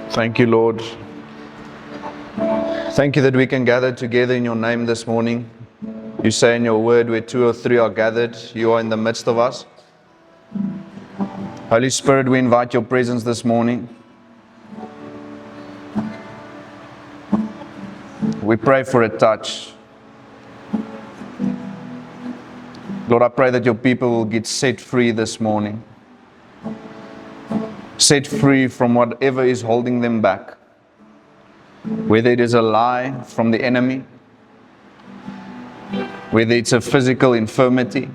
Thank you, Lord. Thank you that we can gather together in your name this morning. You say in your word, where 2 or 3 are gathered, you are in the midst of us. Holy Spirit, we invite your presence this morning. We pray for a touch. Lord, I pray that your people will get set free this morning. Set free from whatever is holding them back. Whether it is a lie from the enemy, whether it's a physical infirmity,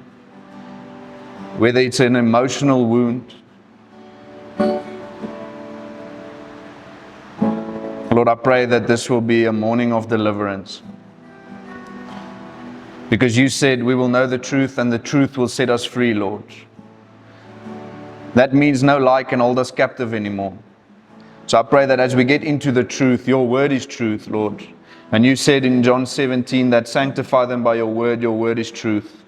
whether it's an emotional wound. Lord, I pray that this will be a morning of deliverance. Because you said we will know the truth and the truth will set us free, Lord. That means no lie can hold us captive anymore. So I pray that as we get into the truth, your word is truth, Lord. And you said in John 17 that sanctify them by your word is truth.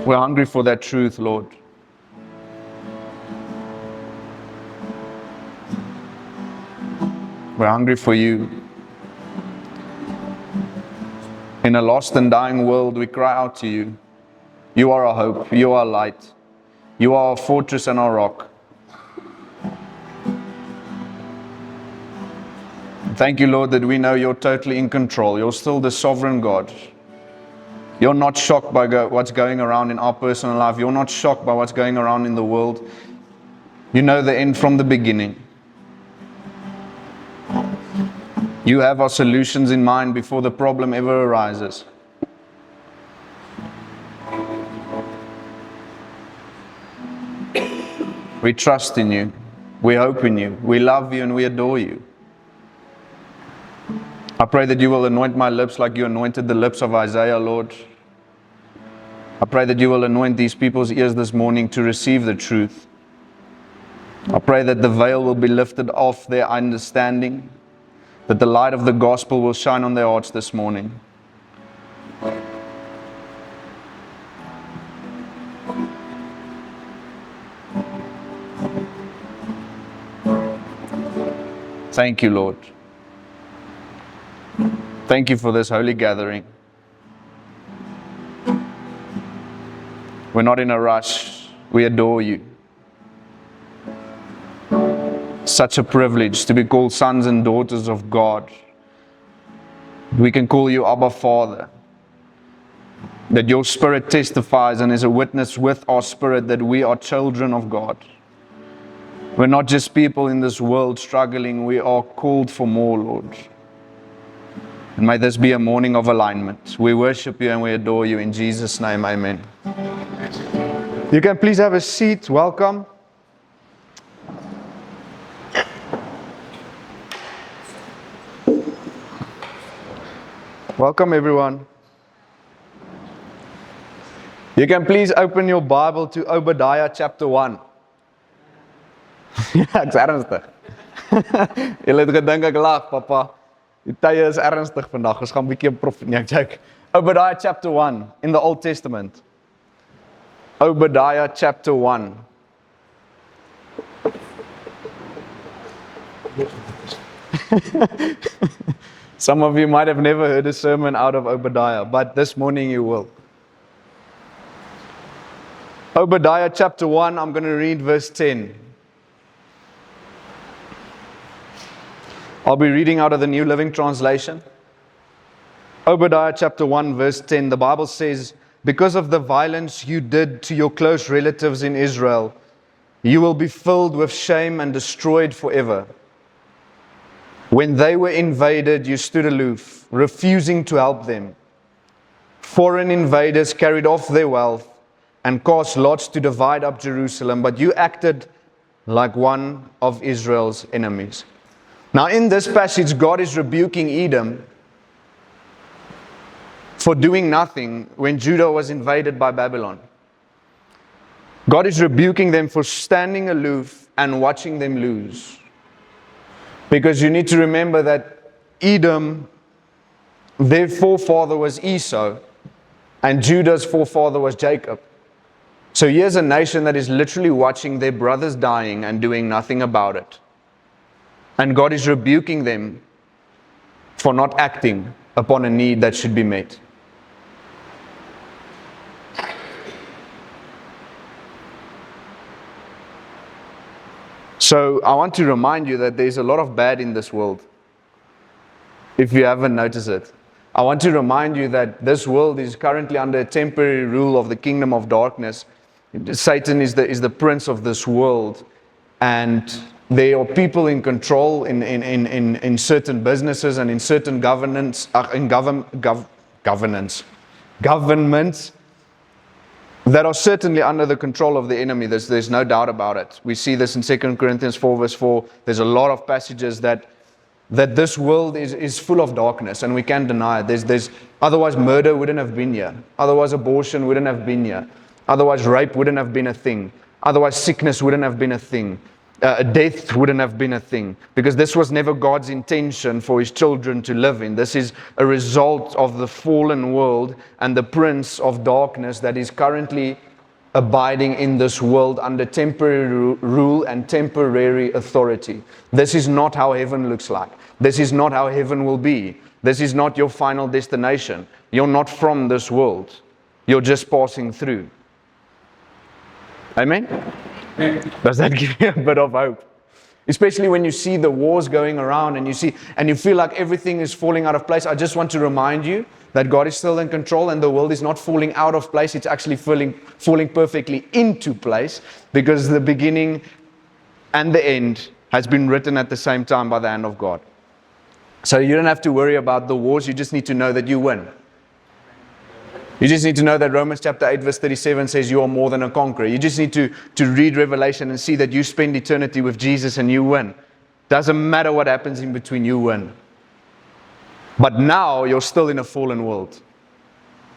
We're hungry for that truth, Lord. We're hungry for you. In a lost and dying world, we cry out to you. You are our hope. You are our light. You are our fortress and our rock. Thank you, Lord, that we know you're totally in control. You're still the sovereign God. You're not shocked by what's going around in our personal life. You're not shocked by what's going around in the world. You know the end from the beginning. You have our solutions in mind before the problem ever arises. We trust in you. We hope in you. We love you and we adore you. I pray that you will anoint my lips like you anointed the lips of Isaiah, Lord. I pray that you will anoint these people's ears this morning to receive the truth. I pray that the veil will be lifted off their understanding, that the light of the gospel will shine on their hearts this morning. Thank you, Lord. Thank you for this holy gathering. We're not in a rush. We adore you. Such a privilege to be called sons and daughters of God. We can call you Abba Father. That your spirit testifies and is a witness with our spirit that we are children of God. We're not just people in this world struggling. We are called for more, Lord. And may this be a morning of alignment. We worship you and we adore you in Jesus' name. Amen. You can please have a seat. Welcome. Welcome, everyone. You can please open your Bible to Obadiah chapter 1. Ja, ek's ernstig. Julle het gedink ek lag, papa. Die tye is ernstig vandag. Ons gaan 'n bietjie nee, ek joke. Obadiah chapter 1 in the Old Testament. Obadiah chapter 1. Some of you might have never heard a sermon out of Obadiah, but this morning you will. Obadiah chapter 1, I'm going to read verse 10. I'll be reading out of the New Living Translation. Obadiah chapter 1 verse 10, the Bible says, because of the violence you did to your close relatives in Israel, you will be filled with shame and destroyed forever. When they were invaded, you stood aloof, refusing to help them. Foreign invaders carried off their wealth and cast lots to divide up Jerusalem, but you acted like one of Israel's enemies. Now in this passage, God is rebuking Edom for doing nothing when Judah was invaded by Babylon. God is rebuking them for standing aloof and watching them lose. Because you need to remember that Edom, their forefather was Esau, and Judah's forefather was Jacob. So here's a nation that is literally watching their brothers dying and doing nothing about it. And God is rebuking them for not acting upon a need that should be met. So I want to remind you that there's a lot of bad in this world, if you haven't noticed it. I want to remind you that this world is currently under a temporary rule of the kingdom of darkness. Satan is the prince of this world, and there are people in control in certain businesses and in certain governments that are certainly under the control of the enemy. There's no doubt about it. We see this in 2 Corinthians 4 verse 4. There's a lot of passages that this world is full of darkness, and we can't deny it. Otherwise murder wouldn't have been here. Otherwise abortion wouldn't have been here. Otherwise rape wouldn't have been a thing. Otherwise sickness wouldn't have been a thing. Death wouldn't have been a thing, because this was never God's intention for His children to live in. This is a result of the fallen world and the prince of darkness that is currently abiding in this world under temporary rule and temporary authority. This is not how heaven looks like. This is not how heaven will be. This is not your final destination. You're not from this world. You're just passing through. Amen? Does that give you a bit of hope? Especially when you see the wars going around and you feel like everything is falling out of place. I just want to remind you that God is still in control, and the world is not falling out of place. It's actually falling perfectly into place, because the beginning and the end has been written at the same time by the hand of God. So you don't have to worry about the wars. You just need to know that you win. You just need to know that Romans chapter 8 verse 37 says you are more than a conqueror. You just need to read Revelation and see that you spend eternity with Jesus and you win. Doesn't matter what happens in between, you win. But now you're still in a fallen world.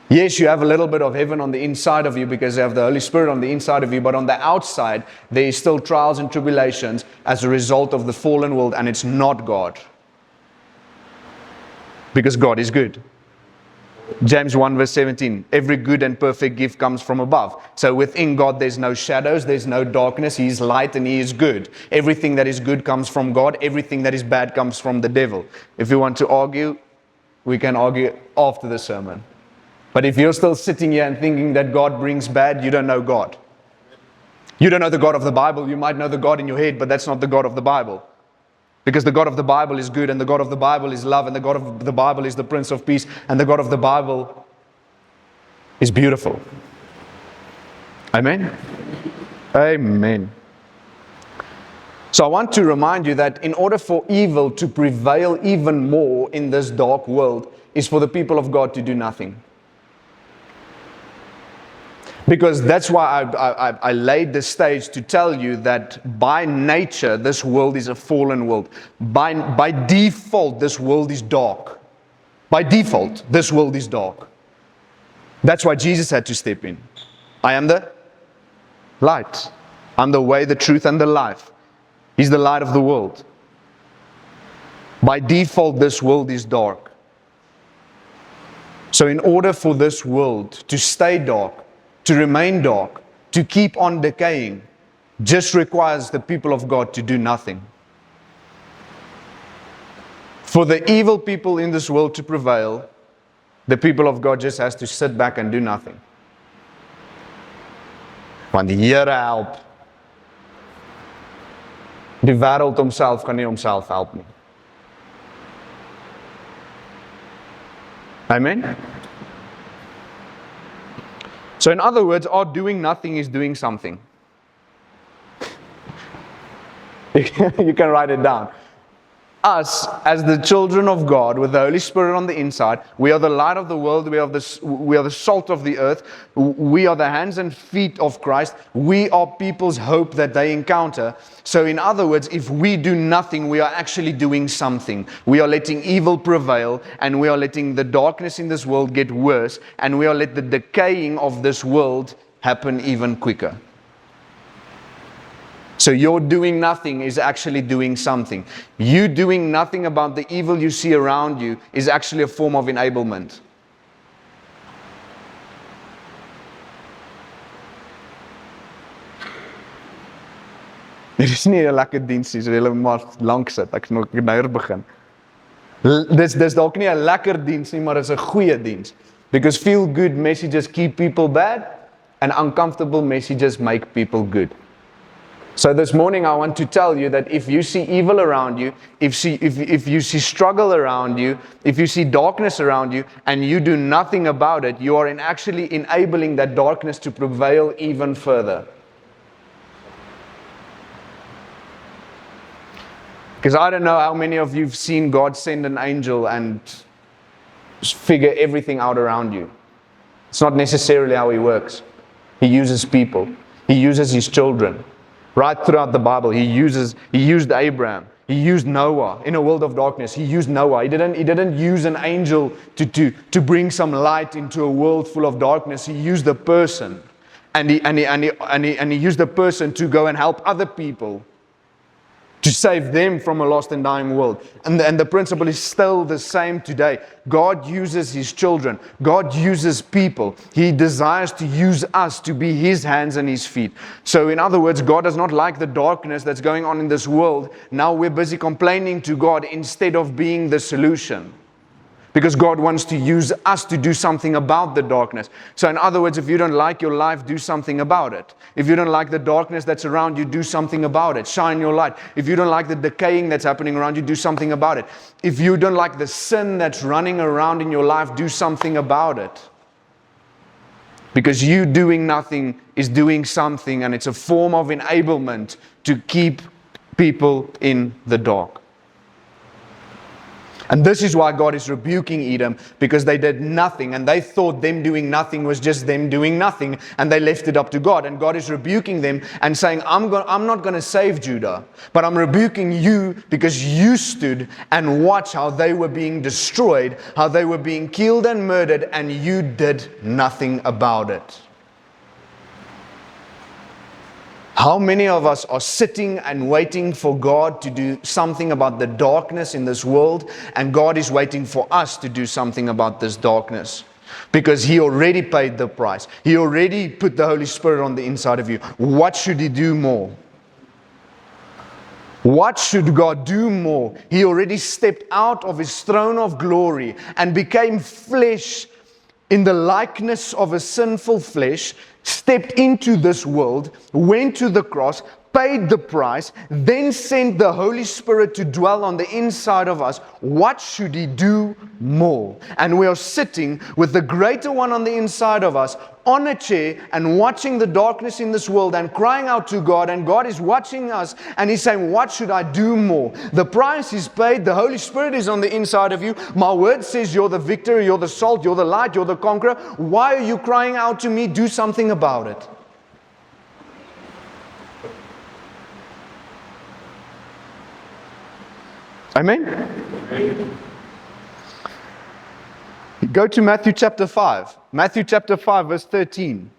Yes, you have a little bit of heaven on the inside of you because you have the Holy Spirit on the inside of you, but on the outside there is still trials and tribulations as a result of the fallen world, and it's not God. Because God is good. James 1 verse 17, every good and perfect gift comes from above. So within God there's no shadows, there's no darkness. He is light and He is good. Everything that is good comes from God. Everything that is bad comes from the devil. If you want to argue, we can argue after the sermon. But if you're still sitting here and thinking that God brings bad, you don't know God. You don't know the God of the Bible. You might know the God in your head, but that's not the God of the Bible. Because the God of the Bible is good, and the God of the Bible is love, and the God of the Bible is the Prince of Peace, and the God of the Bible is beautiful. Amen? Amen. So I want to remind you that in order for evil to prevail even more in this dark world, is for the people of God to do nothing. Because that's why I laid the stage to tell you that by nature, this world is a fallen world. By default, this world is dark. By default, this world is dark. That's why Jesus had to step in. I am the light. I'm the way, the truth, and the life. He's the light of the world. By default, this world is dark. So in order for this world to stay dark, to remain dark, to keep on decaying, just requires the people of God to do nothing. For the evil people in this world to prevail, the people of God just has to sit back and do nothing. Want die Here help. Die wêreld homself kan nie homself help nie. Amen? So in other words, our doing nothing is doing something. You can write it down. Us, as the children of God, with the Holy Spirit on the inside, we are the light of the world, we are the salt of the earth, we are the hands and feet of Christ, we are people's hope that they encounter. So in other words, if we do nothing, we are actually doing something. We are letting evil prevail, and we are letting the darkness in this world get worse, and we are letting the decaying of this world happen even quicker. So your doing nothing is actually doing something. You doing nothing about the evil you see around you is actually a form of enablement. Dit is nie 'n lekker diens nie, so julle maar lank sit. Ek moet nou begin. Dis dalk nie 'n lekker diens nie, maar dit is 'n goeie diens. Because feel good messages keep people bad and uncomfortable messages make people good. So this morning I want to tell you that if you see evil around you, if you see struggle around you, if you see darkness around you and you do nothing about it, you are actually enabling that darkness to prevail even further. Because I don't know how many of you have seen God send an angel and figure everything out around you. It's not necessarily how He works. He uses people. He uses His children. Right throughout the Bible, He used Abraham. He used Noah in a world of darkness. He used Noah. He didn't use an angel to bring some light into a world full of darkness. He used a person. And he used a person to go and help other people, to save them from a lost and dying world. And the principle is still the same today. God uses His children. God uses people. He desires to use us to be His hands and His feet. So in other words, God does not like the darkness that's going on in this world. Now we're busy complaining to God instead of being the solution. Because God wants to use us to do something about the darkness. So in other words, if you don't like your life, do something about it. If you don't like the darkness that's around you, do something about it. Shine your light. If you don't like the decaying that's happening around you, do something about it. If you don't like the sin that's running around in your life, do something about it. Because you doing nothing is doing something, and it's a form of enablement to keep people in the dark. And this is why God is rebuking Edom, because they did nothing, and they thought them doing nothing was just them doing nothing, and they left it up to God. And God is rebuking them and saying, I'm not going to save Judah, but I'm rebuking you because you stood and watched how they were being destroyed, how they were being killed and murdered, and you did nothing about it. How many of us are sitting and waiting for God to do something about the darkness in this world, and God is waiting for us to do something about this darkness? Because He already paid the price. He already put the Holy Spirit on the inside of you. What should He do more? What should God do more? He already stepped out of His throne of glory and became flesh in the likeness of a sinful flesh, stepped into this world, went to the cross, paid the price, then sent the Holy Spirit to dwell on the inside of us. What should He do more? And we are sitting with the greater one on the inside of us on a chair and watching the darkness in this world and crying out to God, and God is watching us and He's saying, what should I do more? The price is paid. The Holy Spirit is on the inside of you. My word says you're the victor, you're the salt, you're the light, you're the conqueror. Why are you crying out to me? Do something about it. Amen? Amen. Go to Matthew chapter 5. Matthew chapter 5 verse 13.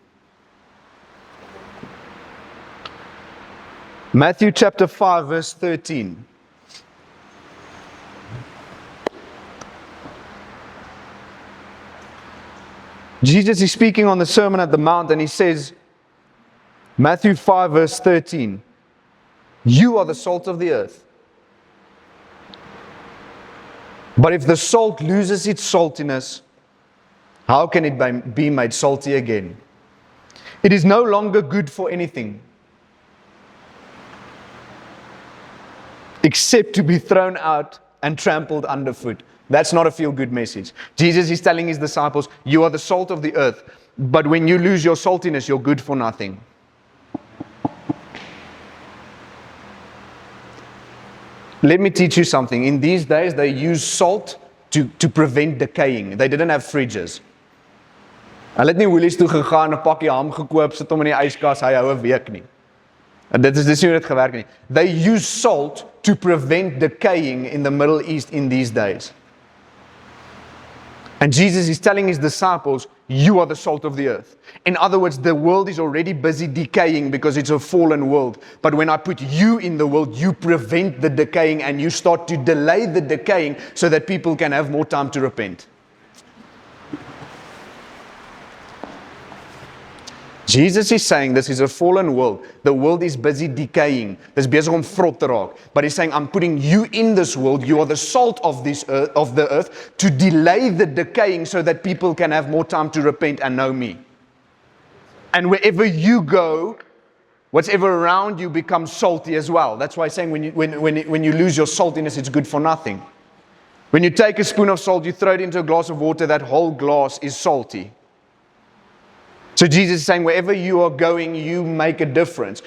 Matthew chapter 5 verse 13. Jesus is speaking on the Sermon at the Mount, and He says, Matthew 5 verse 13, you are the salt of the earth. But if the salt loses its saltiness, how can it be made salty again? It is no longer good for anything except to be thrown out and trampled underfoot. That's not a feel-good message. Jesus is telling His disciples, you are the salt of the earth, but when you lose your saltiness, you're good for nothing. Let me teach you something. In these days, they use salt to prevent decaying. They didn't have fridges. Hulle het nie Woolies toe gegaan, 'n pakkie ham gekoop, sit hom in die yskas, hy hou 'n week nie. En dis nie hoe dit gewerk nie. They use salt to prevent decaying in the Middle East in these days. And Jesus is telling His disciples, you are the salt of the earth. In other words, the world is already busy decaying because it's a fallen world. But when I put you in the world, you prevent the decaying and you start to delay the decaying so that people can have more time to repent. Jesus is saying this is a fallen world. The world is busy decaying. Dis besig om vrot te raak. But he's saying, I'm putting you in this world. You are the salt of this earth, of the earth, to delay the decaying so that people can have more time to repent and know me. And wherever you go, whatever around you becomes salty as well. That's why I'm saying when you lose your saltiness, it's good for nothing. When you take a spoon of salt, you throw it into a glass of water, that whole glass is salty. So Jesus is saying, wherever you are going, you make a difference.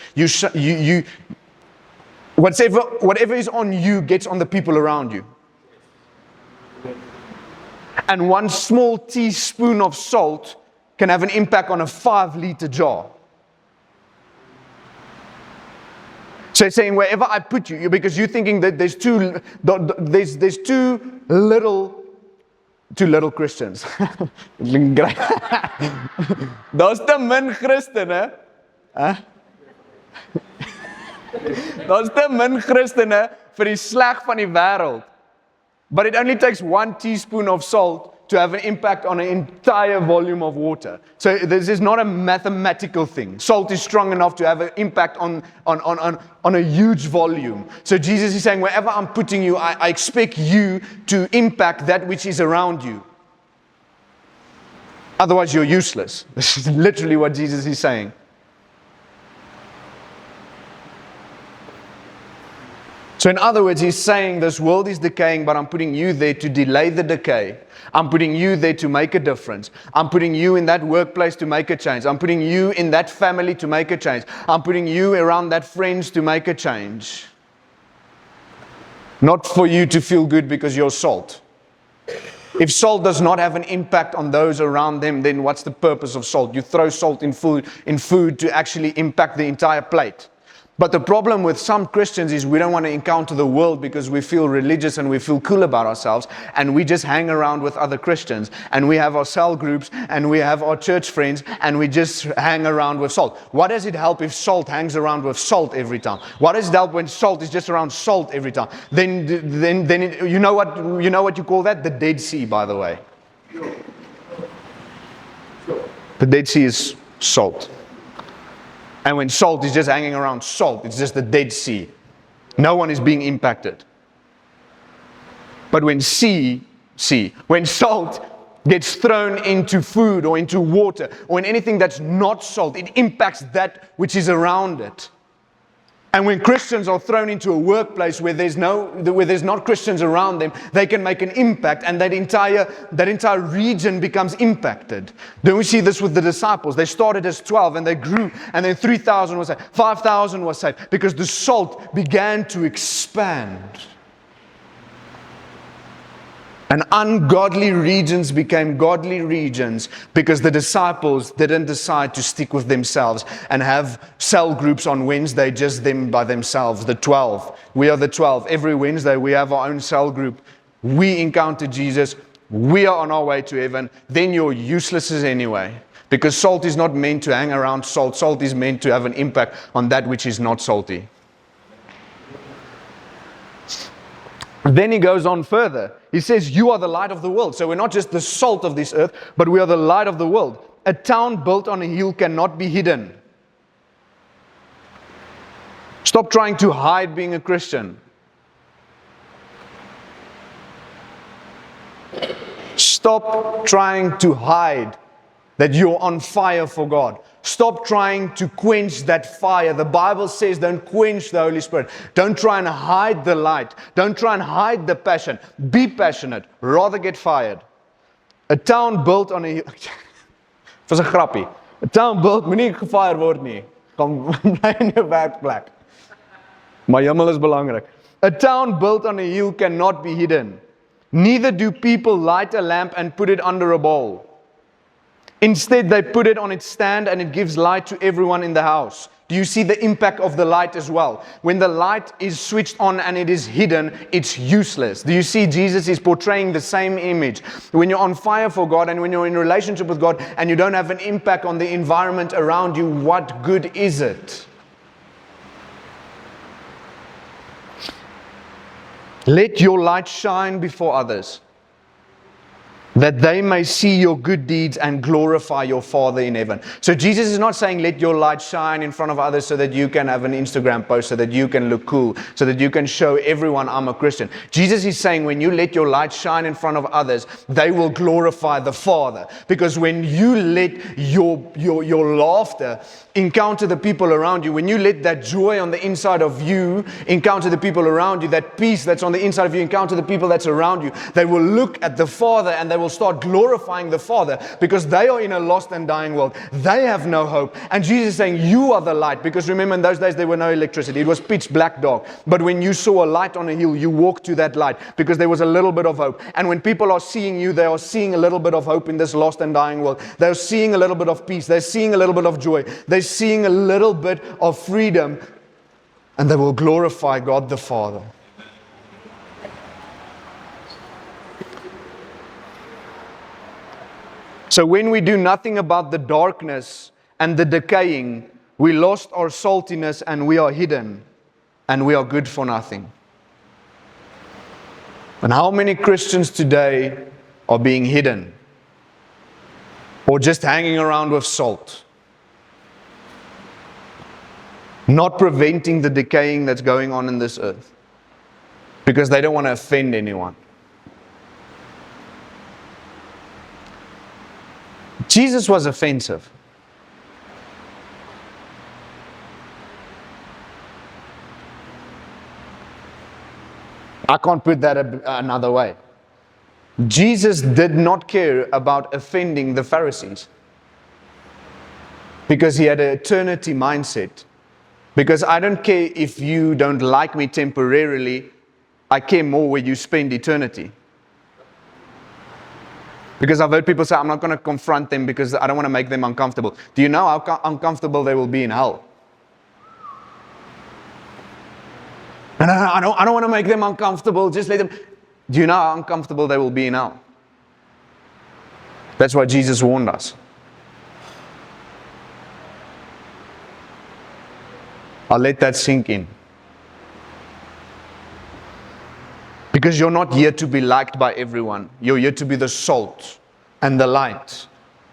Whatever is on you gets on the people around you. And one small teaspoon of salt can have an impact on a 5-liter jar. So it's saying wherever I put you, because you're thinking that there's too little Christians. Daar's te min Christene. Daar's te min Christene vir die sleg van die wêreld. But it only takes 1 teaspoon of salt to have an impact on an entire volume of water. So this is not a mathematical thing. Salt is strong enough to have an impact on a huge volume. So Jesus is saying, wherever I'm putting you, I expect you to impact that which is around you. Otherwise, you're useless. This is literally what Jesus is saying. So in other words, he's saying this world is decaying, but I'm putting you there to delay the decay. I'm putting you there to make a difference. I'm putting you in that workplace to make a change. I'm putting you in that family to make a change. I'm putting you around that friends to make a change. Not for you to feel good because you're salt. If salt does not have an impact on those around them, then what's the purpose of salt? You throw salt in food to actually impact the entire plate. But the problem with some Christians is we don't want to encounter the world because we feel religious and we feel cool about ourselves, and we just hang around with other Christians, and we have our cell groups and we have our church friends, and we just hang around with salt. What does it help if salt hangs around with salt every time? What does it help when salt is just around salt every time? Then you know what you call that? The Dead Sea, by the way. The Dead Sea is salt. And when salt is just hanging around salt, it's just the Dead Sea. No one is being impacted. But when when salt gets thrown into food or into water or in anything that's not salt, it impacts that which is around it. And when Christians are thrown into a workplace where there's not Christians around them, they can make an impact, and that entire region becomes impacted. Then we see this with the disciples. They started as 12 and they grew, and then 3,000 was saved, 5,000 was saved, because the salt began to expand. And ungodly regions became godly regions because the disciples didn't decide to stick with themselves and have cell groups on Wednesday, just them by themselves. The 12. We are the 12. Every Wednesday we have our own cell group. We encounter Jesus. We are on our way to heaven. Then you're useless anyway. Because salt is not meant to hang around salt. Salt is meant to have an impact on that which is not salty. Then he goes on further. He says, you are the light of the world. So we're not just the salt of this earth, but we are the light of the world. A town built on a hill cannot be hidden. Stop trying to hide being a Christian. Stop trying to hide that you're on fire for God. Stop trying to quench that fire. The Bible says don't quench the Holy Spirit. Don't try and hide the light. Don't try and hide the passion. Be passionate. Rather get fired. A town built on a... Vir 'n grappie. A town built, moenie gefire word nie. Kom bly in jou werkplek. Maar hemel is belangrik. A town built on a hill cannot be hidden. Neither do people light a lamp and put it under a bowl. Instead, they put it on its stand and it gives light to everyone in the house. Do you see the impact of the light as well? When the light is switched on and it is hidden, it's useless. Do you see Jesus is portraying the same image? When you're on fire for God and when you're in a relationship with God and you don't have an impact on the environment around you, what good is it? Let your light shine before others. that they may see your good deeds and glorify your Father in heaven. So Jesus is not saying, let your light shine in front of others so that you can have an Instagram post, so that you can look cool, so that you can show everyone I'm a Christian. Jesus is saying, when you let your light shine in front of others, they will glorify the Father. Because when you let your laughter encounter the people around you, when you let that joy on the inside of you encounter the people around you, that peace that's on the inside of you encounter the people that's around you, they will look at the Father and they will start glorifying the Father, because they are in a lost and dying world. They have no hope. And Jesus is saying, you are the light. Because remember, in those days there were no electricity. It was pitch black dark. But when you saw a light on a hill, you walked to that light because there was a little bit of hope. And when people are seeing you, they are seeing a little bit of hope in this lost and dying world. They're seeing a little bit of peace. They're seeing a little bit of joy. They're seeing a little bit of freedom, and they will glorify God the Father. So when we do nothing about the darkness and the decaying, we lost our saltiness and we are hidden and we are good for nothing. And how many Christians today are being hidden or just hanging around with salt? Not preventing the decaying that's going on in this earth because they don't want to offend anyone. Jesus was offensive. I can't put that another way. Jesus did not care about offending the Pharisees because he had an eternity mindset. Because I don't care if you don't like me temporarily, I care more where you spend eternity. Because I've heard people say, I'm not going to confront them because I don't want to make them uncomfortable. Do you know how uncomfortable they will be in hell? No, I don't want to make them uncomfortable. Just let them. Do you know how uncomfortable they will be in hell? That's why Jesus warned us. I'll let that sink in. Because you're not here to be liked by everyone. You're here to be the salt and the light,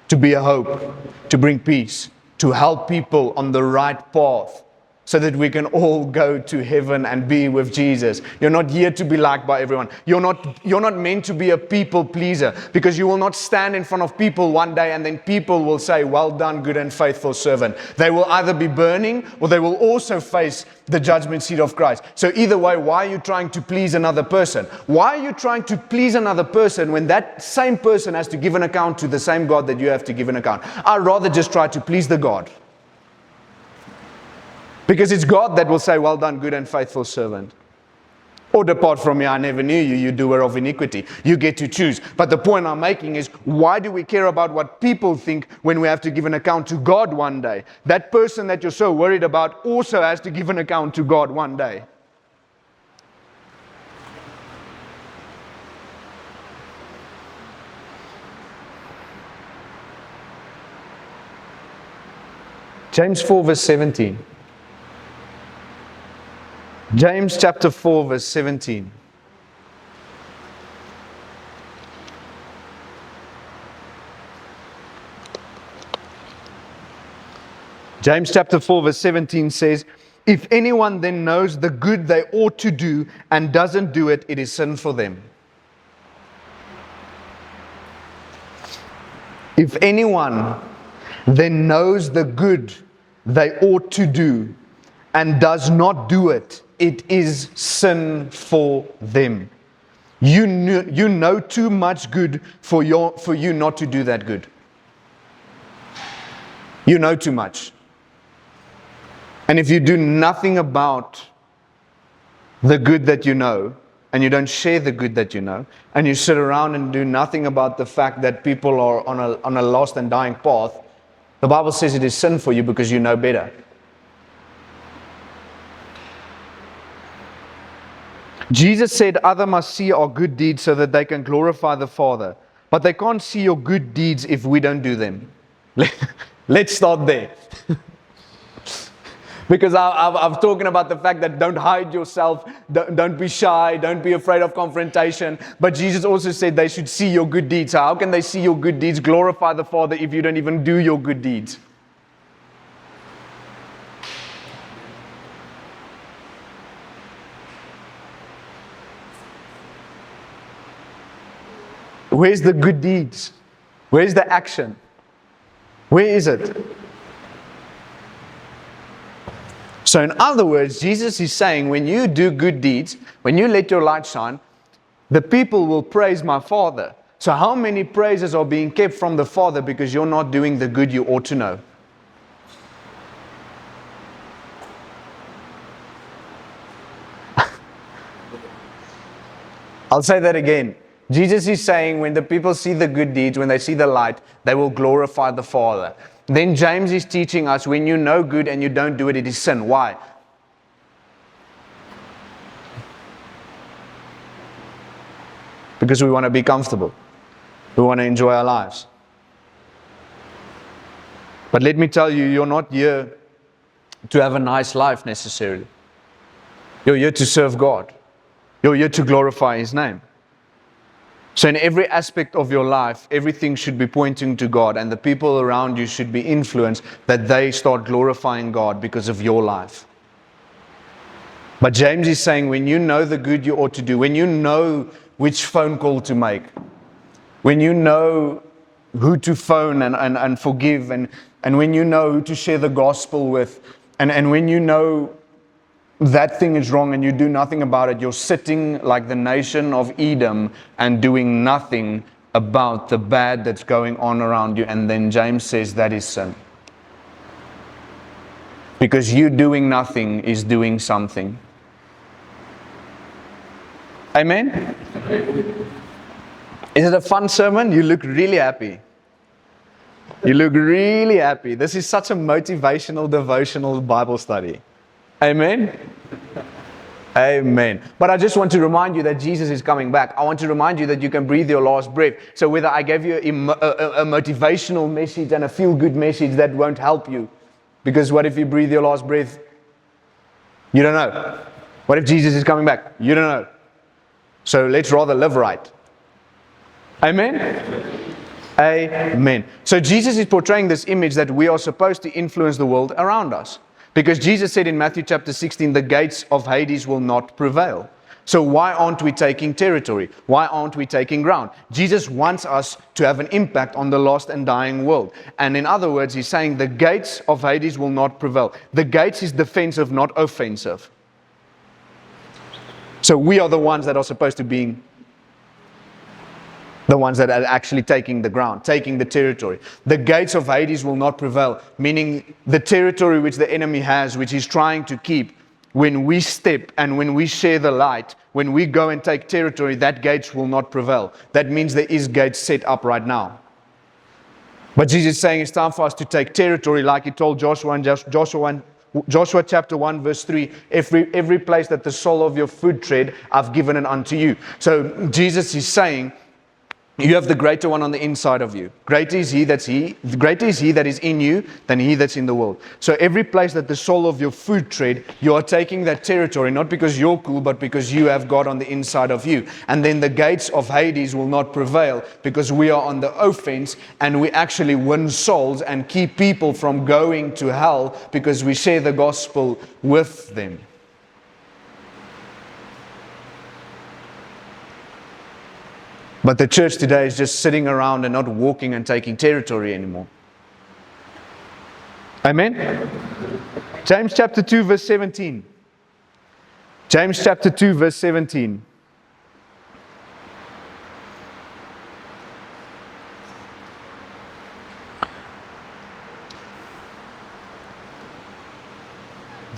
to be a hope, to bring peace, to help people on the right path, so that we can all go to heaven and be with Jesus. You're not here to be liked by everyone. You're not meant to be a people pleaser, because you will not stand in front of people one day and then people will say, well done, good and faithful servant. They will either be burning or they will also face the judgment seat of Christ. So either way, why are you trying to please another person? Why are you trying to please another person when that same person has to give an account to the same God that you have to give an account? I'd rather just try to please the God. Because it's God that will say, well done, good and faithful servant. Or depart from me, I never knew you, you doer of iniquity. You get to choose. But the point I'm making is, why do we care about what people think when we have to give an account to God one day? That person that you're so worried about also has to give an account to God one day. James 4 verse 17. James chapter 4 verse 17. James chapter 4 verse 17 says, if anyone then knows the good they ought to do and doesn't do it, it is sin for them. If anyone then knows the good they ought to do and does not do it, it is sin for them. You know too much good for you not to do that good. You know too much. And if you do nothing about the good that you know, and you don't share the good that you know, and you sit around and do nothing about the fact that people are on a lost and dying path, the Bible says it is sin for you because you know better. Jesus said, others must see our good deeds so that they can glorify the Father. But they can't see your good deeds if we don't do them. Let's start there. Because I've talking about the fact that don't hide yourself, don't be shy, don't be afraid of confrontation. But Jesus also said they should see your good deeds. So how can they see your good deeds, glorify the Father, if you don't even do your good deeds? Where's the good deeds? Where's the action? Where is it? So in other words, Jesus is saying, when you do good deeds, when you let your light shine, the people will praise my Father. So how many praises are being kept from the Father because you're not doing the good you ought to know? I'll say that again. Jesus is saying when the people see the good deeds, when they see the light, they will glorify the Father. Then James is teaching us when you know good and you don't do it, it is sin. Why? Because we want to be comfortable. We want to enjoy our lives. But let me tell you, you're not here to have a nice life necessarily. You're here to serve God. You're here to glorify His name. So in every aspect of your life, everything should be pointing to God, and the people around you should be influenced that they start glorifying God because of your life. But James is saying when you know the good you ought to do, when you know which phone call to make, when you know who to phone and forgive, and when you know who to share the gospel with, and when you know that thing is wrong and you do nothing about it, you're sitting like the nation of Edom and doing nothing about the bad that's going on around you. And then James says that is sin. Because you doing nothing is doing something. Amen? Is it a fun sermon? You look really happy. You look really happy. This is such a motivational, devotional Bible study. Amen? Amen. But I just want to remind you that Jesus is coming back. I want to remind you that you can breathe your last breath. So whether I gave you a motivational message and a feel-good message, that won't help you. Because what if you breathe your last breath? You don't know. What if Jesus is coming back? You don't know. So let's rather live right. Amen? Amen. So Jesus is portraying this image that we are supposed to influence the world around us. Because Jesus said in Matthew chapter 16, the gates of Hades will not prevail. So why aren't we taking territory? Why aren't we taking ground? Jesus wants us to have an impact on the lost and dying world. And in other words, He's saying the gates of Hades will not prevail. The gates is defensive, not offensive. So we are the ones that are supposed to be the ones that are actually taking the ground, taking the territory. The gates of Hades will not prevail, meaning the territory which the enemy has, which he's trying to keep. When we step and when we share the light, when we go and take territory, that gates will not prevail. That means there is gates set up right now. But Jesus is saying it's time for us to take territory like He told Joshua in Joshua chapter 1 verse 3, every place that the sole of your foot tread, I've given it unto you. So Jesus is saying, you have the greater one on the inside of you. Greater is he that is in you than he that's in the world. So every place that the sole of your foot tread, you are taking that territory, not because you're cool, but because you have God on the inside of you. And then the gates of Hades will not prevail because we are on the offense and we actually win souls and keep people from going to hell because we share the gospel with them. But the church today is just sitting around and not walking and taking territory anymore. Amen? James chapter 2 verse 17. James chapter 2 verse 17.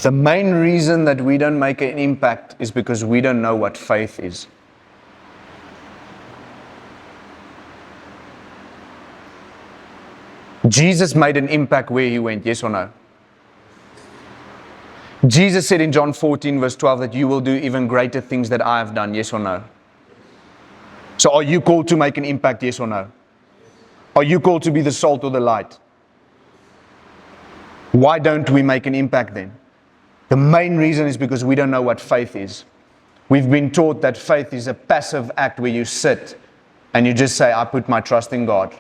The main reason that we don't make an impact is because we don't know what faith is. Jesus made an impact where He went, yes or no? Jesus said in John 14 verse 12 that you will do even greater things that I have done, yes or no? So are you called to make an impact, yes or no? Are you called to be the salt or the light? Why don't we make an impact then? The main reason is because we don't know what faith is. We've been taught that faith is a passive act where you sit and you just say, I put my trust in God.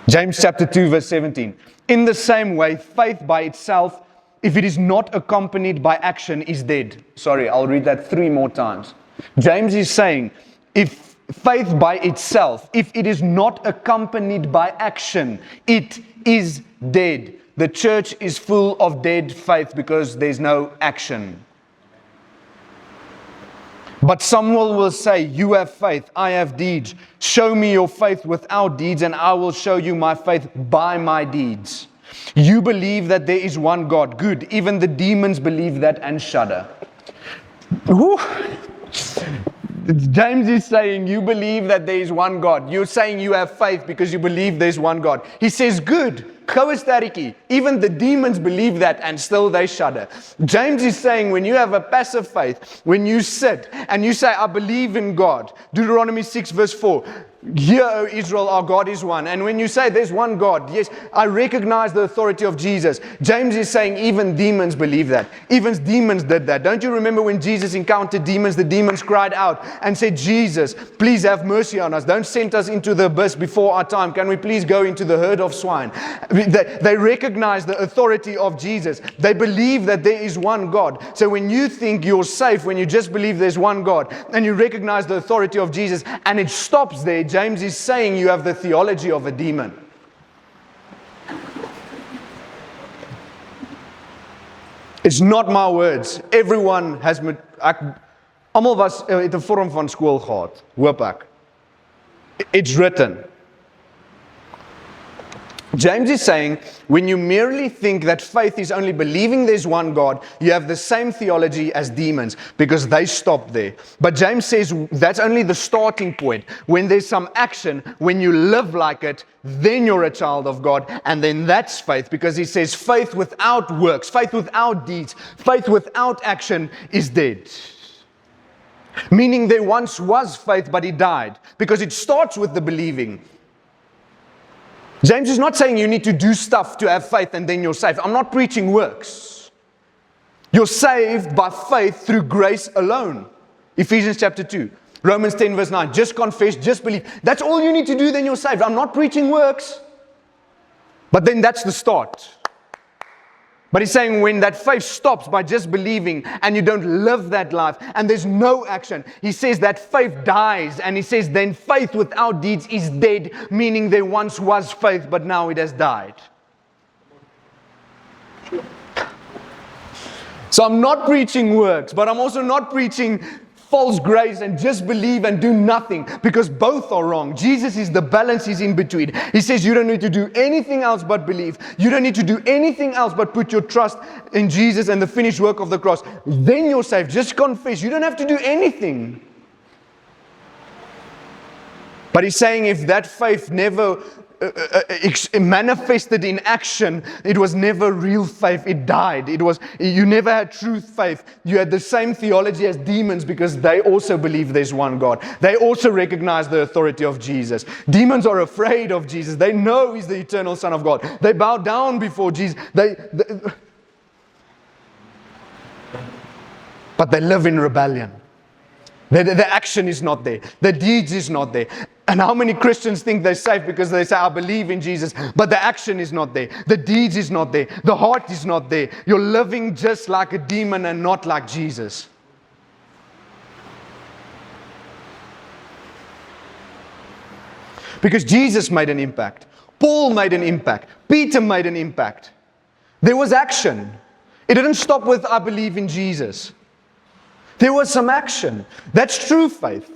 James chapter 2 verse 17. In the same way, faith by itself, if it is not accompanied by action, is dead. Sorry, I'll read that 3 more times. James is saying, if faith by itself, if it is not accompanied by action, it is dead. The church is full of dead faith because there's no action. But someone will say, you have faith, I have deeds. Show me your faith without deeds, and I will show you my faith by my deeds. You believe that there is one God. Good. Even the demons believe that and shudder. Whew. James is saying, you believe that there is one God. You're saying you have faith because you believe there's one God. He says, good. Choestariki. Even the demons believe that and still they shudder. James is saying, when you have a passive faith, when you sit and you say, I believe in God. Deuteronomy 6 verse 4. Hear, O Israel, our God is one. And when you say there's one God, yes, I recognize the authority of Jesus. James is saying even demons believe that. Even demons did that. Don't you remember when Jesus encountered demons, the demons cried out and said, Jesus, please have mercy on us. Don't send us into the abyss before our time. Can we please go into the herd of swine? They recognize the authority of Jesus. They believe that there is one God. So when you think you're safe, when you just believe there's one God, and you recognize the authority of Jesus, and it stops there, James is saying you have the theology of a demon. It's not my words. Everyone has... Almal was het 'n vorm van skool gehad, hoop ek. It's written. James is saying, when you merely think that faith is only believing there's one God, you have the same theology as demons, because they stop there. But James says that's only the starting point. When there's some action, when you live like it, then you're a child of God, and then that's faith, because he says faith without works, faith without deeds, faith without action is dead. Meaning there once was faith, but it died, because it starts with the believing. James is not saying you need to do stuff to have faith and then you're saved. I'm not preaching works. You're saved by faith through grace alone. Ephesians chapter 2. Romans 10 verse 9. Just confess, just believe. That's all you need to do, then you're saved. I'm not preaching works. But then that's the start. But he's saying when that faith stops by just believing and you don't live that life and there's no action, he says that faith dies, and he says then faith without deeds is dead, meaning there once was faith but now it has died. So I'm not preaching works, but I'm also not preaching false grace and just believe and do nothing, because both are wrong. Jesus is the balance, is in between. He says you don't need to do anything else but believe. You don't need to do anything else but put your trust in Jesus and the finished work of the cross. Then you're saved. Just confess. You don't have to do anything. But he's saying if that faith never manifested in action, it was never real faith. It died. You never had true faith. You had the same theology as demons, because they also believe there's one God. They also recognize the authority of Jesus. Demons are afraid of Jesus. They know he's the eternal Son of God. They bow down before Jesus. But they live in rebellion. The action is not there. The deeds is not there. And how many Christians think they're safe because they say, I believe in Jesus, but the action is not there. The deeds is not there. The heart is not there. You're living just like a demon and not like Jesus. Because Jesus made an impact. Paul made an impact. Peter made an impact. There was action. It didn't stop with, I believe in Jesus. There was some action. That's true faith.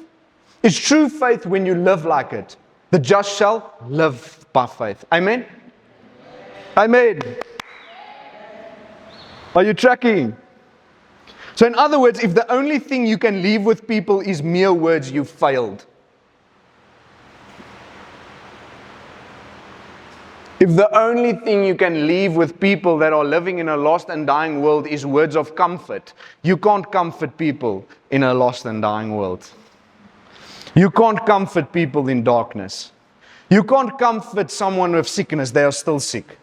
It's true faith when you live like it. The just shall live by faith. Amen? Amen. Are you tracking? So in other words, if the only thing you can leave with people is mere words, you've failed. If the only thing you can leave with people that are living in a lost and dying world is words of comfort, you can't comfort people in a lost and dying world. You can't comfort people in darkness. You can't comfort someone with sickness. They are still sick.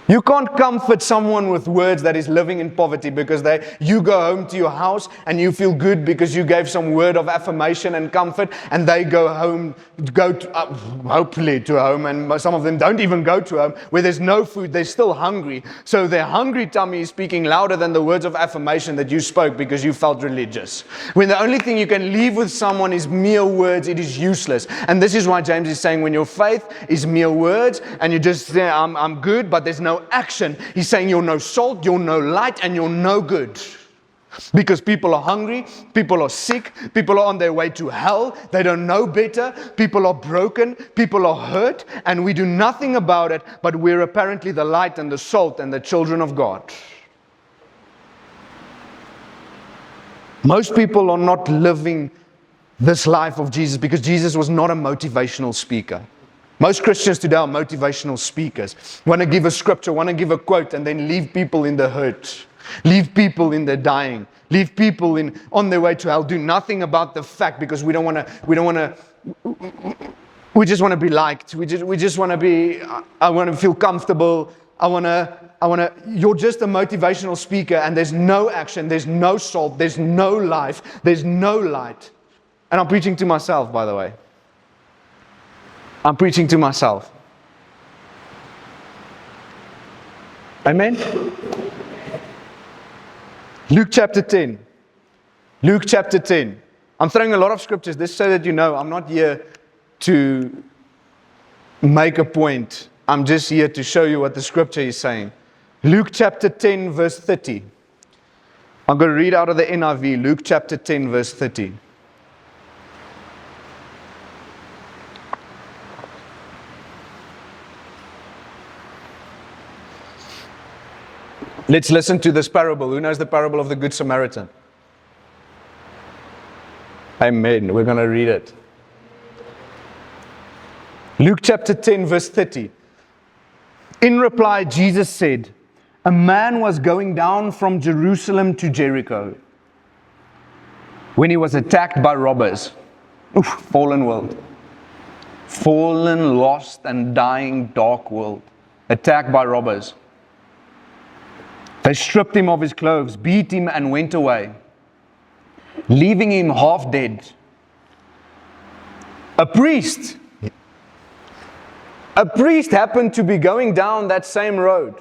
You can't comfort someone with words that is living in poverty because you go home to your house and you feel good because you gave some word of affirmation and comfort, and they go home, hopefully to home, and some of them don't even go to home, where there's no food, they're still hungry. So their hungry tummy is speaking louder than the words of affirmation that you spoke because you felt religious. When the only thing you can leave with someone is mere words, it is useless. And this is why James is saying when your faith is mere words and you just say, I'm good, but there's no action. He's saying you're no salt, you're no light, and you're no good. Because people are hungry, people are sick, people are on their way to hell, they don't know better, people are broken, people are hurt, and we do nothing about it, but we're apparently the light and the salt and the children of God. Most people are not living this life of Jesus because Jesus was not a motivational speaker. Most Christians today are motivational speakers. Want to give a scripture, want to give a quote, and then leave people in the hurt. Leave people in their dying. Leave people on their way to hell. Do nothing about the fact because we just want to be liked. We just want to be, I want to feel comfortable. You're just a motivational speaker and there's no action, there's no salt, there's no life, there's no light. And I'm preaching to myself, by the way. I'm preaching to myself. Amen? Luke chapter 10. Luke chapter 10. I'm throwing a lot of scriptures, this so that you know I'm not here to make a point. I'm just here to show you what the scripture is saying. Luke chapter 10 verse 30. I'm going to read out of the NIV. Luke chapter 10 verse 30. Let's listen to this parable. Who knows the parable of the Good Samaritan? Amen. We're going to read it. Luke chapter 10 verse 30. In reply, Jesus said, a man was going down from Jerusalem to Jericho when he was attacked by robbers. Fallen world. Fallen, lost and dying, dark world. Attacked by robbers. They stripped him of his clothes, beat him, and went away, leaving him half dead. A priest happened to be going down that same road.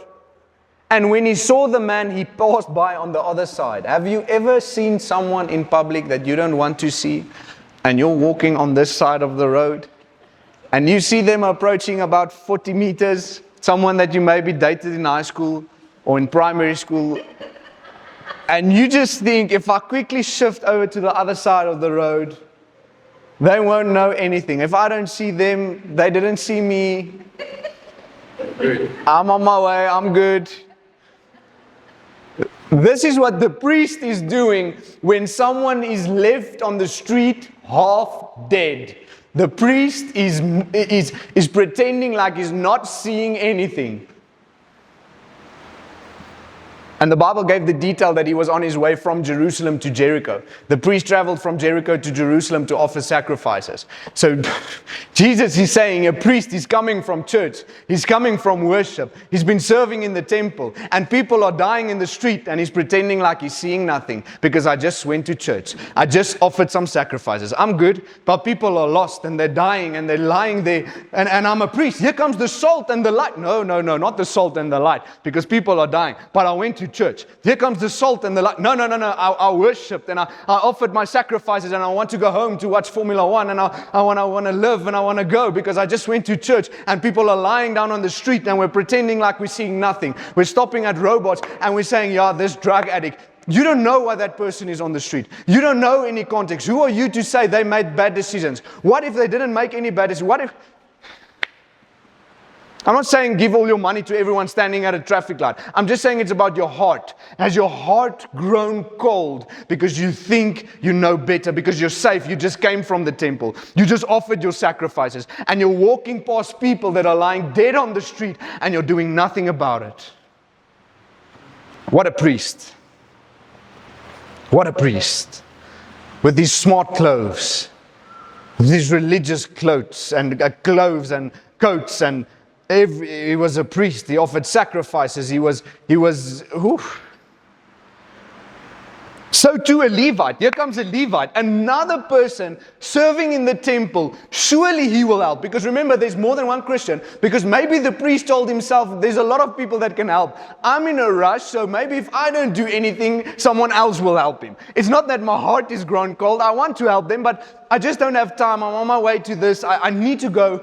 And when he saw the man, he passed by on the other side. Have you ever seen someone in public that you don't want to see? And you're walking on this side of the road. And you see them approaching about 40 meters. Someone that you maybe dated in high school or in primary school, and you just think, if I quickly shift over to the other side of the road, they won't know anything. If I don't see them, they didn't see me. I'm on my way, I'm good. This is what the priest is doing when someone is left on the street half dead. The priest is pretending like he's not seeing anything. And the Bible gave the detail that he was on his way from Jerusalem to Jericho. The priest traveled from Jericho to Jerusalem to offer sacrifices. So Jesus is saying a priest is coming from church. He's coming from worship. He's been serving in the temple. And people are dying in the street and he's pretending like he's seeing nothing because I just went to church. I just offered some sacrifices. I'm good, but people are lost and they're dying and they're lying there. And I'm a priest. Here comes the salt and the light. No, not the salt and the light because people are dying. But I went to church. Here comes the salt and the light. No. I worshipped and I offered my sacrifices and I want to go home to watch Formula One and I want to live and I want to go because I just went to church and people are lying down on the street and we're pretending like we're seeing nothing. We're stopping at robots and we're saying, yeah, this drug addict. You don't know why that person is on the street. You don't know any context. Who are you to say they made bad decisions? What if they didn't make any bad decisions? What if... I'm not saying give all your money to everyone standing at a traffic light. I'm just saying it's about your heart. Has your heart grown cold because you think you know better, because you're safe, you just came from the temple, you just offered your sacrifices, and you're walking past people that are lying dead on the street and you're doing nothing about it? What a priest. What a priest. With these smart clothes, with these religious clothes and cloves and coats and He was a priest. He offered sacrifices. He was. Whew. So too a Levite. Here comes a Levite, another person serving in the temple. Surely he will help. Because remember, there's more than one Christian. Because maybe the priest told himself, there's a lot of people that can help. I'm in a rush, so maybe if I don't do anything, someone else will help him. It's not that my heart is grown cold. I want to help them, but I just don't have time. I'm on my way to this. I need to go.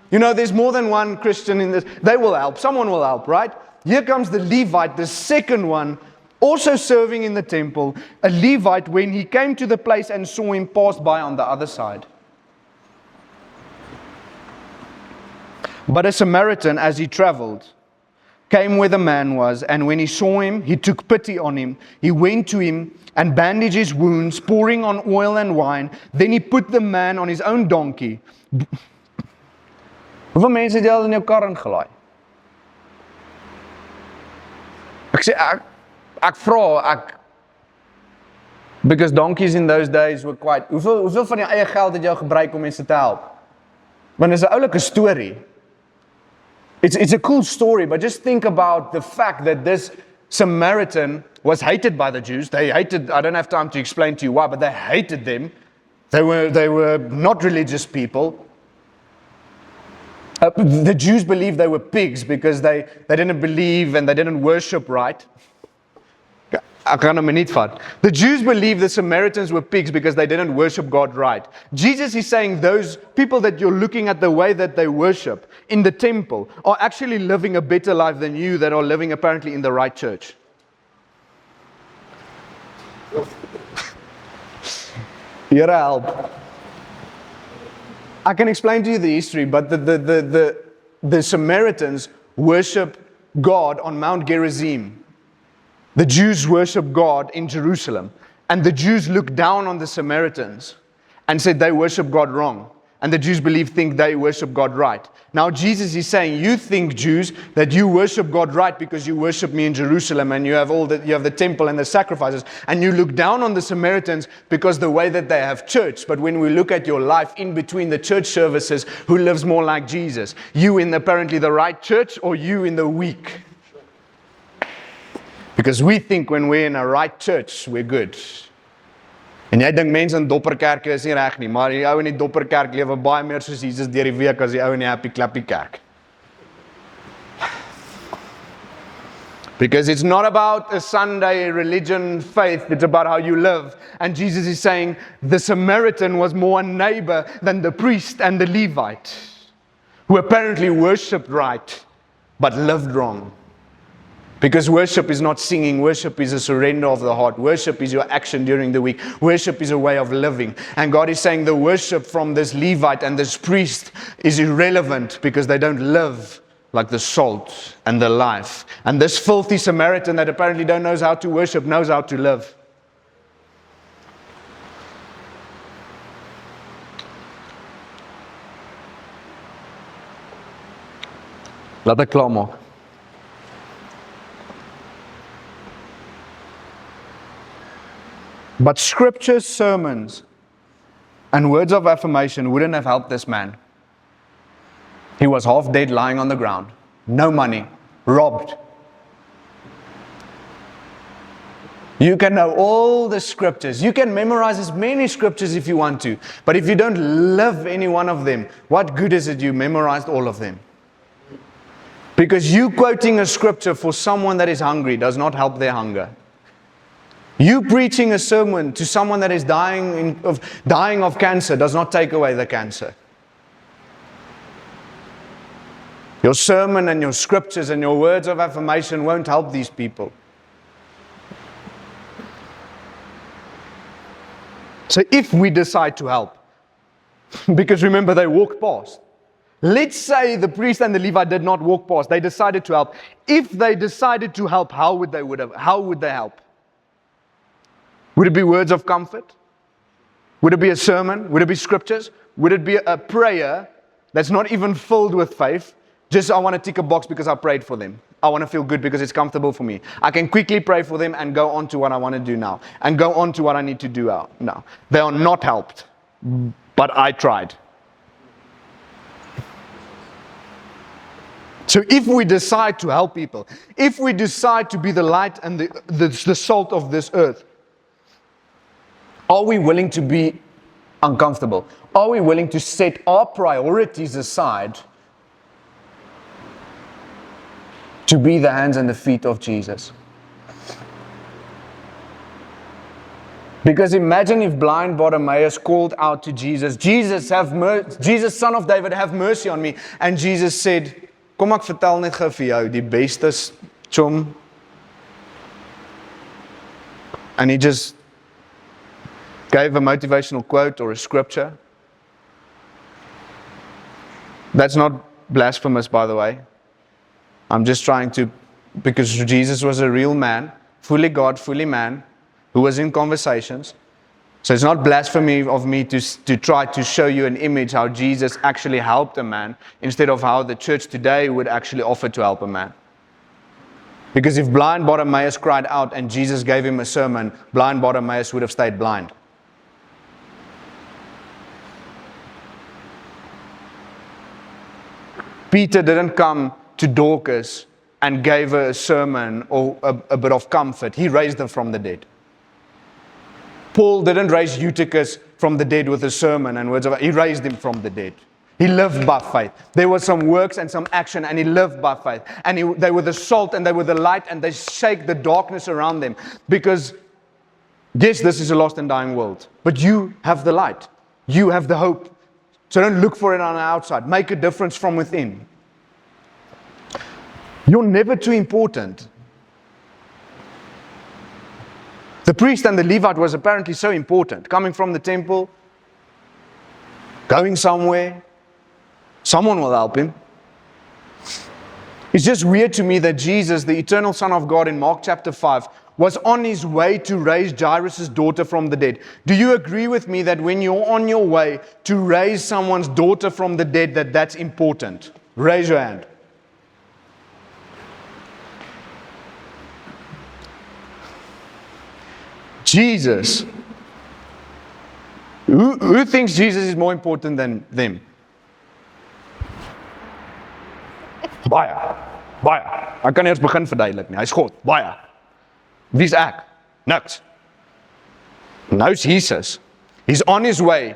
There's more than one Christian in this. They will help. Someone will help, right? Here comes the Levite, the second one, also serving in the temple, a Levite, when he came to the place and saw him, passed by on the other side. But a Samaritan, as he traveled, came where the man was, and when he saw him, he took pity on him. He went to him and bandaged his wounds, pouring on oil and wine. Then he put the man on his own donkey. Hoeveel mense het jy al in jou kar ingelaai? Ek vra, because donkeys in those days were quite, hoeveel van jou eie geld het jy gebruik om mense te help? Want is 'n oulike story. It's a cool story, but just think about the fact that this Samaritan was hated by the Jews. They hated, I don't have time to explain to you why, but they hated them. They were not religious people. The Jews believed they were pigs because they didn't believe and they didn't worship right. The Jews believed the Samaritans were pigs because they didn't worship God right. Jesus is saying those people that you're looking at the way that they worship in the temple are actually living a better life than you that are living apparently in the right church. Here help. I can explain to you the history, but the Samaritans worship God on Mount Gerizim. The Jews worship God in Jerusalem. And the Jews looked down on the Samaritans and said they worship God wrong. And the Jews think they worship God right. Now Jesus is saying, you think, Jews, that you worship God right because you worship me in Jerusalem and you have the temple and the sacrifices, and you look down on the Samaritans because the way that they have church. But when we look at your life in between the church services, who lives more like Jesus? You in apparently the right church, or you in the weak? Because we think when we're in a right church, we're good. En jy dink mense in dopperkerke is nie reg nie, maar die ou in die dopperkerk lewe baie meer soos Jesus deur die week as die ou in die happy clappy kerk. Because it's not about a Sunday religion, faith, it's about how you live. And Jesus is saying the Samaritan was more a neighbor than the priest and the Levite, who apparently worshipped right, but lived wrong. Because worship is not singing, worship is a surrender of the heart. Worship is your action during the week. Worship is a way of living. And God is saying the worship from this Levite and this priest is irrelevant because they don't live like the salt and the life. And this filthy Samaritan that apparently don't know how to worship knows how to live. Laat ek klaar maak. But scriptures, sermons, and words of affirmation wouldn't have helped this man. He was half dead, lying on the ground. No money. Robbed. You can know all the scriptures. You can memorize as many scriptures if you want to. But if you don't live any one of them, what good is it you memorized all of them? Because you quoting a scripture for someone that is hungry does not help their hunger. You preaching a sermon to someone that is dying of cancer does not take away the cancer. Your sermon and your scriptures and your words of affirmation won't help these people. So if we decide to help, because remember they walked past. Let's say the priest and the Levite did not walk past. They decided to help. If they decided to help, how would they help? Would it be words of comfort? Would it be a sermon? Would it be scriptures? Would it be a prayer that's not even filled with faith? Just, I want to tick a box because I prayed for them. I want to feel good because it's comfortable for me. I can quickly pray for them and go on to what I want to do now. And go on to what I need to do now. They are not helped. But I tried. So if we decide to help people, if we decide to be the light and the salt of this earth, are we willing to be uncomfortable? Are we willing to set our priorities aside to be the hands and the feet of Jesus? Because imagine if blind Bartimaeus called out to Jesus, Jesus, Son of David, have mercy on me. And Jesus said, kom ek vertel net gou vir jou, die beste chom. And he just gave a motivational quote or a scripture. That's not blasphemous, by the way. I'm just trying to, because Jesus was a real man, fully God, fully man, who was in conversations. So it's not blasphemy of me to try to show you an image how Jesus actually helped a man instead of how the church today would actually offer to help a man. Because if blind Bartimaeus cried out and Jesus gave him a sermon, blind Bartimaeus would have stayed blind. Peter didn't come to Dorcas and gave her a sermon or a bit of comfort. He raised her from the dead. Paul didn't raise Eutychus from the dead with a sermon and words of, he raised him from the dead. He lived by faith. There were some works and some action, and he lived by faith. And they were the salt and they were the light, and they shake the darkness around them. Because, yes, this is a lost and dying world, but you have the light. You have the hope. So don't look for it on the outside. Make a difference from within. You're never too important. The priest and the Levite was apparently so important. Coming from the temple, going somewhere, someone will help him. It's just weird to me that Jesus, the eternal Son of God in Mark chapter 5, was on his way to raise Jairus' daughter from the dead. Do you agree with me that when you're on your way to raise someone's daughter from the dead, that's important? Raise your hand. Jesus. Who thinks Jesus is more important than them? Baie. Ek kan eers begin verduidelik nie. Hy's God. Baie. Wie's ek? Niks. Nou's Jesus. He's on his way.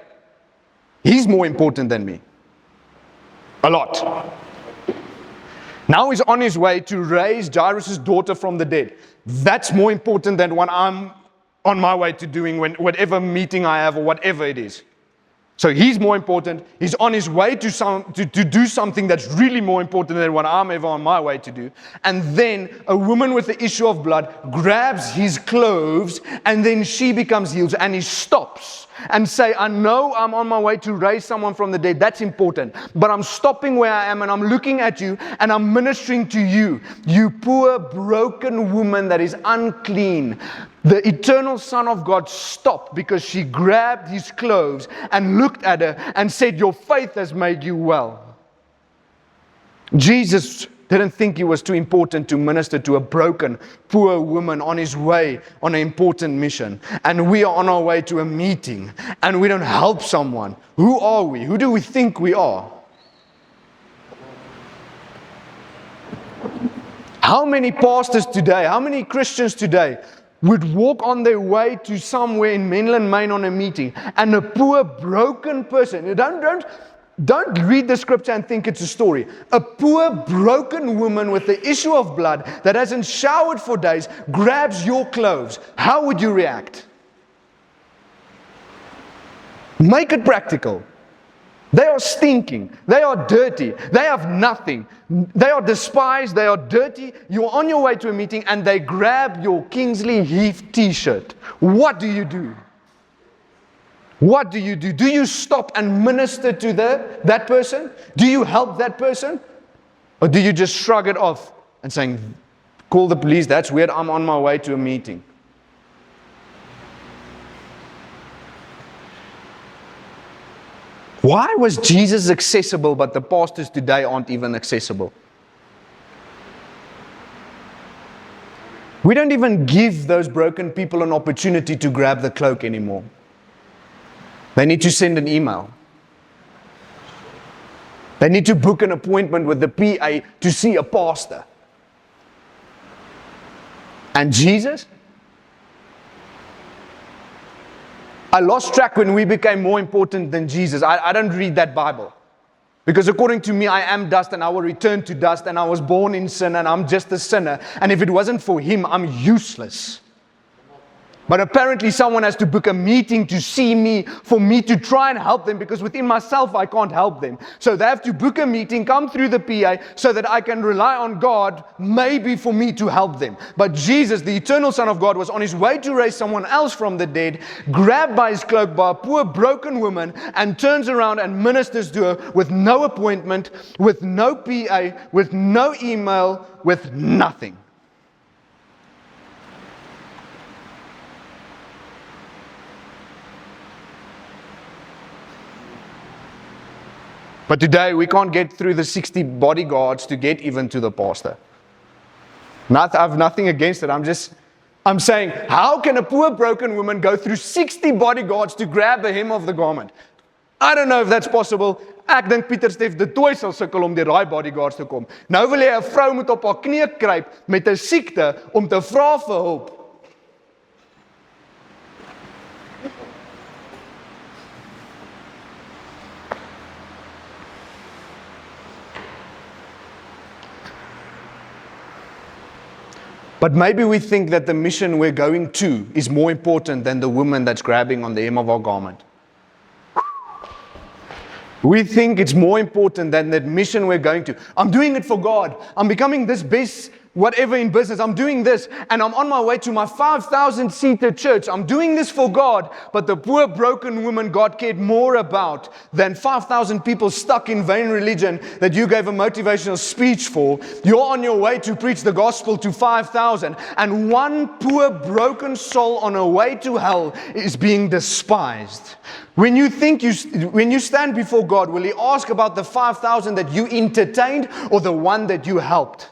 He's more important than me. A lot. Now he's on his way to raise Jairus' daughter from the dead. That's more important than what I'm on my way to doing whatever meeting I have or whatever it is. So he's more important. He's on his way to do something that's really more important than what I'm ever on my way to do. And then a woman with the issue of blood grabs his clothes, and then she becomes healed. And he stops and say, I know I'm on my way to raise someone from the dead. That's important. But I'm stopping where I am and I'm looking at you and I'm ministering to you. You poor, broken woman that is unclean. The eternal Son of God stopped because she grabbed his clothes and looked at her and said, your faith has made you well. Jesus didn't think he was too important to minister to a broken, poor woman on his way on an important mission. And we are on our way to a meeting and we don't help someone. Who are we? Who do we think we are? How many pastors today, how many Christians today would walk on their way to somewhere in Menlyn, Maine on a meeting, and a poor, broken person, don't read the scripture and think it's a story. A poor, broken woman with the issue of blood that hasn't showered for days grabs your clothes. How would you react? Make it practical. They are stinking. They are dirty. They have nothing. They are despised. They are dirty. You're on your way to a meeting and they grab your Kingsley Heath t-shirt. What do you do? What do you do? Do you stop and minister to that person? Do you help that person? Or do you just shrug it off and saying, call the police, that's weird, I'm on my way to a meeting? Why was Jesus accessible, but the pastors today aren't even accessible? We don't even give those broken people an opportunity to grab the cloak anymore. They need to send an email. They need to book an appointment with the PA to see a pastor. And Jesus? I lost track when we became more important than Jesus. I don't read that Bible. Because according to me, I am dust and I will return to dust, and I was born in sin and I'm just a sinner. And if it wasn't for Him, I'm useless. But apparently someone has to book a meeting to see me, for me to try and help them, because within myself I can't help them. So they have to book a meeting, come through the PA, so that I can rely on God, maybe for me to help them. But Jesus, the eternal Son of God, was on His way to raise someone else from the dead, grabbed by His cloak by a poor broken woman, and turns around and ministers to her with no appointment, with no PA, with no email, with nothing. But today, we can't get through the 60 bodyguards to get even to the pastor. I have nothing against it. I'm saying, how can a poor broken woman go through 60 bodyguards to grab the hem of the garment? I don't know if that's possible. Ek dink Pieter Stef de Tooy sal sukkel om deur daai bodyguards te kom. Nou wil jy 'n vrou moet op haar knieë kruip met 'n siekte om te vra vir hulp. But maybe we think that the mission we're going to is more important than the woman that's grabbing on the hem of our garment. We think it's more important than that mission we're going to. I'm doing it for God. I'm becoming this best whatever in business. I'm doing this and I'm on my way to my 5,000-seater church. I'm doing this for God. But the poor broken woman God cared more about than 5,000 people stuck in vain religion that you gave a motivational speech for. You're on your way to preach the gospel to 5,000, and one poor broken soul on her way to hell is being despised. When you stand before God, will He ask about the 5,000 that you entertained or the one that you helped?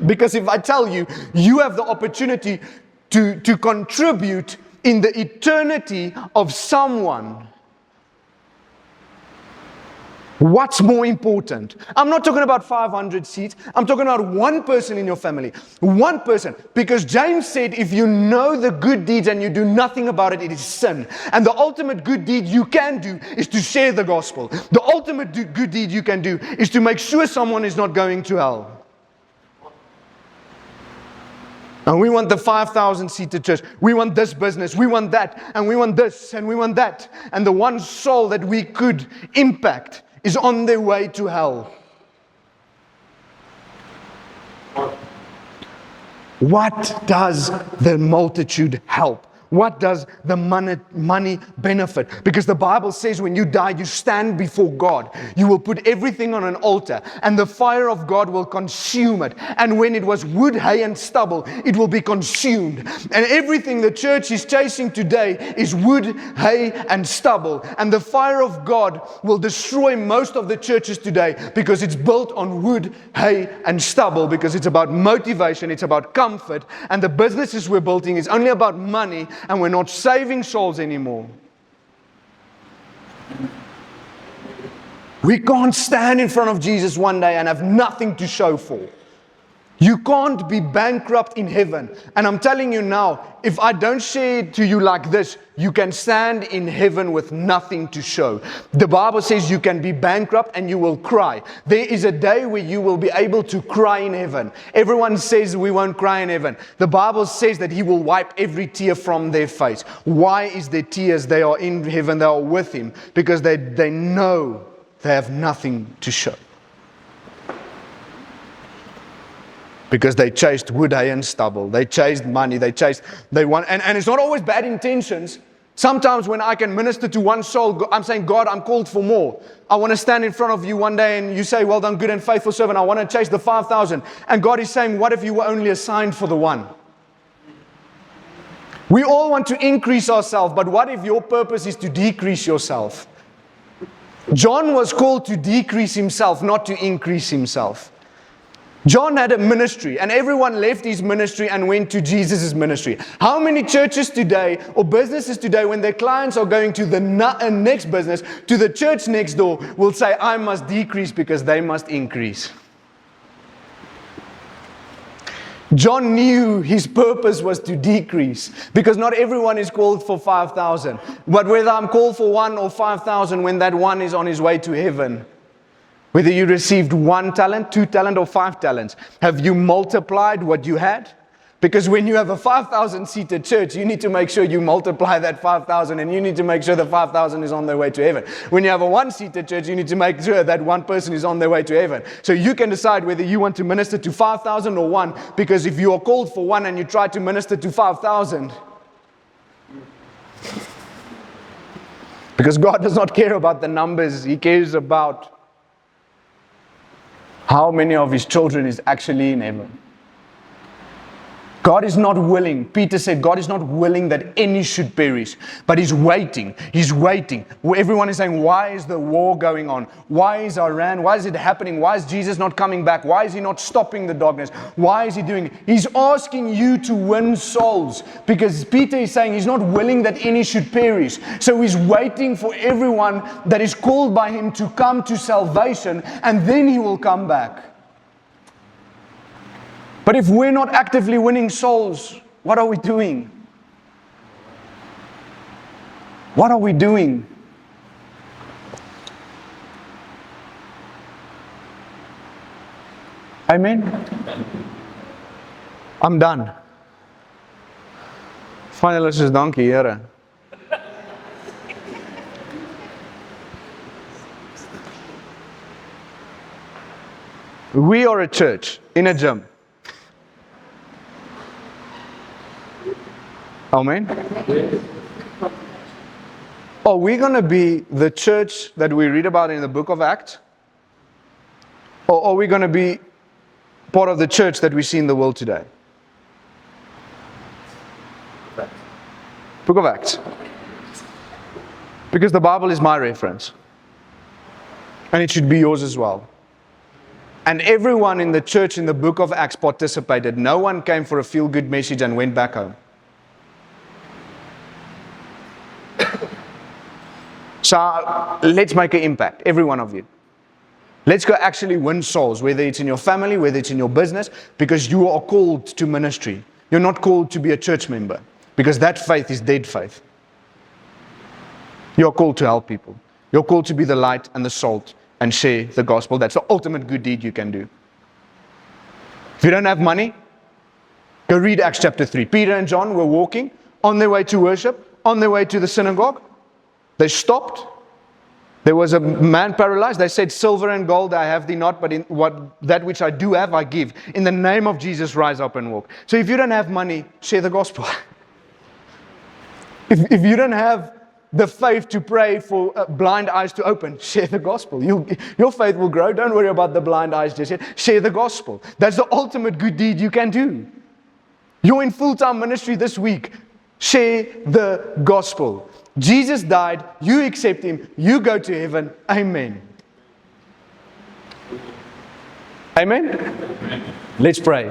Because if I tell you, you have the opportunity to contribute in the eternity of someone. What's more important? I'm not talking about 500 seats. I'm talking about one person in your family. One person. Because James said, if you know the good deeds and you do nothing about it, it is sin. And the ultimate good deed you can do is to share the gospel. The ultimate good deed you can do is to make sure someone is not going to hell. And we want the 5,000-seater church. We want this business. We want that. And we want this. And we want that. And the one soul that we could impact is on their way to hell. What does the multitude help? What does the money benefit? Because the Bible says when you die, you stand before God. You will put everything on an altar, and the fire of God will consume it. And when it was wood, hay, and stubble, it will be consumed. And everything the church is chasing today is wood, hay, and stubble. And the fire of God will destroy most of the churches today because it's built on wood, hay, and stubble. Because it's about motivation, it's about comfort, and the businesses we're building is only about money. And we're not saving souls anymore. We can't stand in front of Jesus one day and have nothing to show for. You can't be bankrupt in heaven. And I'm telling you now, if I don't share it to you like this, you can stand in heaven with nothing to show. The Bible says you can be bankrupt and you will cry. There is a day where you will be able to cry in heaven. Everyone says we won't cry in heaven. The Bible says that He will wipe every tear from their face. Why is there tears? They are in heaven. They are with Him. Because they know they have nothing to show. Because they chased wood, hay, and stubble. They chased money. They want, and it's not always bad intentions. Sometimes when I can minister to one soul, I'm saying, God, I'm called for more. I want to stand in front of you one day and you say, well done, good and faithful servant. I want to chase the 5,000. And God is saying, what if you were only assigned for the one? We all want to increase ourselves, but what if your purpose is to decrease yourself? John was called to decrease himself, not to increase himself. John had a ministry, and everyone left his ministry and went to Jesus' ministry. How many churches today or businesses today, when their clients are going to the next business, to the church next door, will say, I must decrease because they must increase? John knew his purpose was to decrease, because not everyone is called for 5,000. But whether I'm called for 1 or 5,000, when that one is on his way to heaven, whether you received 1 talent, 2 talent, or 5 talents, have you multiplied what you had? Because when you have a 5,000-seated church, you need to make sure you multiply that 5,000, and you need to make sure the 5,000 is on their way to heaven. When you have a 1-seated church, you need to make sure that 1 person is on their way to heaven. So you can decide whether you want to minister to 5,000 or 1, because if you are called for 1 and you try to minister to 5,000, because God does not care about the numbers, He cares about how many of His children is actually in heaven. God is not willing, Peter said, God is not willing that any should perish, but He's waiting. He's waiting. Everyone is saying, why is the war going on? Why is Iran? Why is it happening? Why is Jesus not coming back? Why is He not stopping the darkness? Why is He doing it? He's asking you to win souls, because Peter is saying He's not willing that any should perish. So He's waiting for everyone that is called by Him to come to salvation, and then He will come back. But if we're not actively winning souls, what are we doing? What are we doing? Amen? I'm done. Finalists, dankie, Here. We are a church in a gym. Amen? Are we going to be the church that we read about in the book of Acts? Or are we going to be part of the church that we see in the world today? Book of Acts. Because the Bible is my reference. And it should be yours as well. And everyone in the church in the book of Acts participated. No one came for a feel-good message and went back home. So let's make an impact, every one of you. Let's go actually win souls, whether it's in your family, whether it's in your business, because you are called to ministry. You're not called to be a church member, because that faith is dead faith. You're called to help people. You're called to be the light and the salt and share the gospel. That's the ultimate good deed you can do. If you don't have money, go read Acts chapter 3. Peter and John were walking on their way to worship, on their way to the synagogue. They stopped. There was a man paralyzed. They said, silver and gold I have thee not, but in that which I do have, I give. In the name of Jesus, rise up and walk. So if you don't have money, share the gospel. If you don't have the faith to pray for blind eyes to open, share the gospel. Your faith will grow. Don't worry about the blind eyes just yet. Share the gospel. That's the ultimate good deed you can do. You're in full-time ministry this week. Share the gospel. Jesus died, you accept Him, you go to heaven. Amen. Amen? Let's pray.